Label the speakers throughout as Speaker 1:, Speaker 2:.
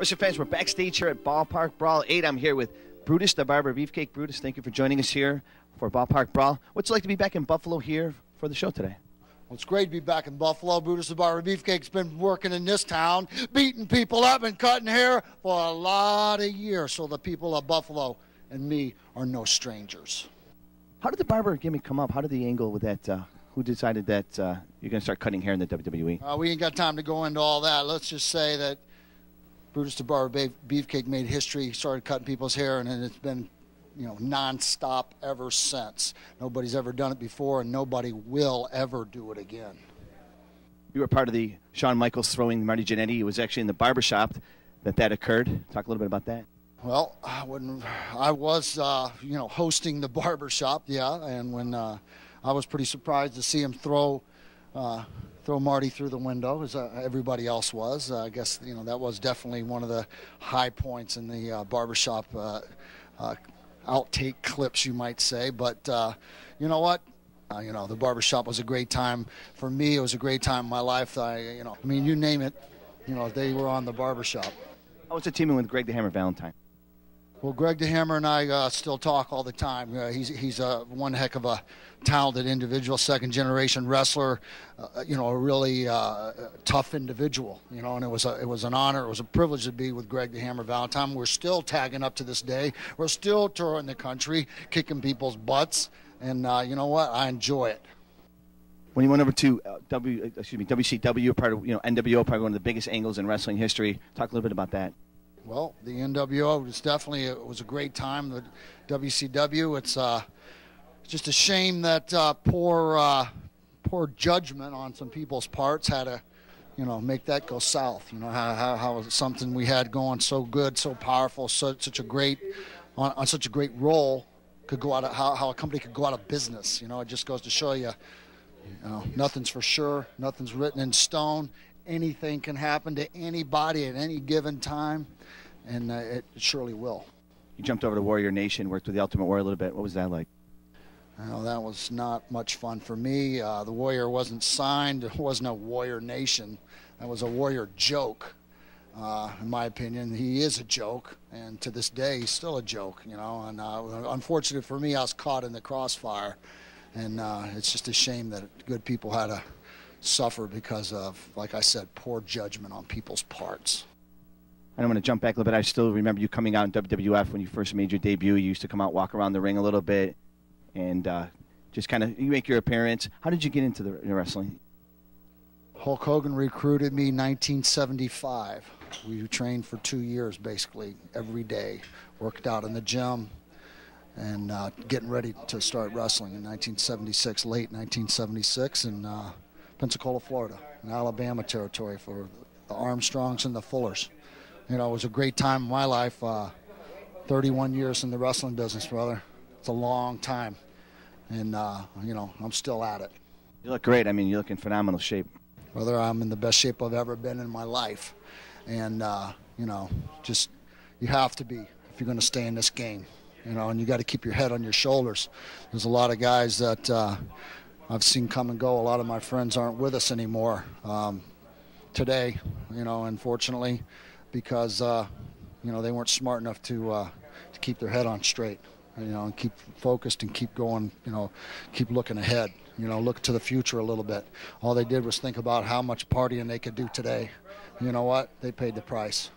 Speaker 1: What's up, fans? We're backstage here at Ballpark Brawl 8. I'm here with Brutus, the Barber, Beefcake. Brutus, thank you for joining us here for Ballpark Brawl. What's it like to be back in Buffalo here for the show today?
Speaker 2: Well, it's great to be back in Buffalo. Brutus, the Barber, Beefcake's been working in this town, beating people up and cutting hair for a lot of years. So the people of Buffalo and me are no strangers.
Speaker 1: How did the Barber gimmick come up? How did the angle with that, who decided that you're going to start cutting hair in the WWE?
Speaker 2: We ain't got time to go into all that. Let's just say that Brutus the Barber Beefcake made history. He started cutting people's hair, and it's been, non-stop ever since. Nobody's ever done it before, and nobody will ever do it again.
Speaker 1: You were part of the Shawn Michaels throwing Marty Jannetty. It was actually in the barbershop that occurred. Talk a little bit about that.
Speaker 2: Well, I was, hosting the barbershop, yeah, and when I was pretty surprised to see him throw Marty through the window, as everybody else was. I guess, that was definitely one of the high points in the barbershop outtake clips, you might say. But you know what? The barbershop was a great time. For me, it was a great time in my life. You name it, they were on the barbershop.
Speaker 1: How was it teaming with Greg the Hammer Valentine?
Speaker 2: Well, Greg the Hammer and I still talk all the time. He's one heck of a talented individual, second-generation wrestler. A really tough individual. And it was an honor. It was a privilege to be with Greg the Hammer Valentine. We're still tagging up to this day. We're still touring the country, kicking people's butts, and you know what? I enjoy it.
Speaker 1: When you went over to WCW, part of NWO, probably one of the biggest angles in wrestling history. Talk a little bit about that.
Speaker 2: Well, the NWO was a great time. The WCW, it's just a shame that poor judgment on some people's parts had to, make that go south. How something we had going so good, so powerful, such a great on such a great role could go out of how a company could go out of business. It just goes to show you, nothing's for sure, nothing's written in stone. Anything can happen to anybody at any given time, and it surely will.
Speaker 1: You jumped over to Warrior Nation, worked with the Ultimate Warrior a little bit. What was that like?
Speaker 2: That was not much fun for me. The Warrior wasn't signed. There wasn't a Warrior Nation. That was a Warrior joke, in my opinion. He is a joke, and to this day, he's still a joke. And unfortunately for me, I was caught in the crossfire, and it's just a shame that good people had to suffer because of, like I said, poor judgment on people's parts.
Speaker 1: I'm going to jump back a little bit. I still remember you coming out in WWF when you first made your debut. You used to come out, walk around the ring a little bit, and just kind of you make your appearance. How did you get into the wrestling?
Speaker 2: Hulk Hogan recruited me in 1975. We trained for 2 years, basically, every day. Worked out in the gym and getting ready to start wrestling in 1976, late 1976, in Pensacola, Florida, in Alabama territory for the Armstrongs and the Fullers. It was a great time in my life. 31 years in the wrestling business, brother. It's a long time, and I'm still at it.
Speaker 1: You look great. You look in phenomenal shape.
Speaker 2: Brother, I'm in the best shape I've ever been in my life, and just you have to be if you're going to stay in this game. And you got to keep your head on your shoulders. There's a lot of guys that I've seen come and go. A lot of my friends aren't with us anymore today, unfortunately, because they weren't smart enough to keep their head on straight, and keep focused and keep going, keep looking ahead, look to the future a little bit. All they did was think about how much partying they could do today. You know what? They paid the price.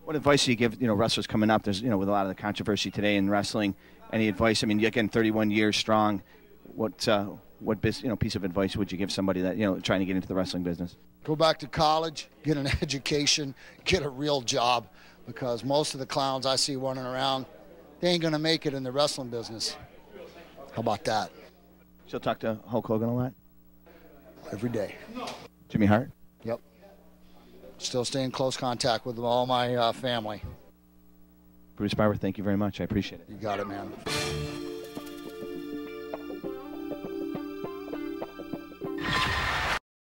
Speaker 1: What advice do you give, wrestlers coming up? There's, with a lot of the controversy today in wrestling. Any advice? Again, 31 years strong. What piece of advice would you give somebody that, trying to get into the wrestling business?
Speaker 2: Go back to college, get an education, get a real job, because most of the clowns I see running around, they ain't going to make it in the wrestling business. How about that?
Speaker 1: She'll talk to Hulk Hogan a lot?
Speaker 2: Every day.
Speaker 1: Jimmy Hart?
Speaker 2: Yep. Still stay in close contact with all my family.
Speaker 1: Brutus Barber, thank you very much. I appreciate it.
Speaker 2: You got it, man.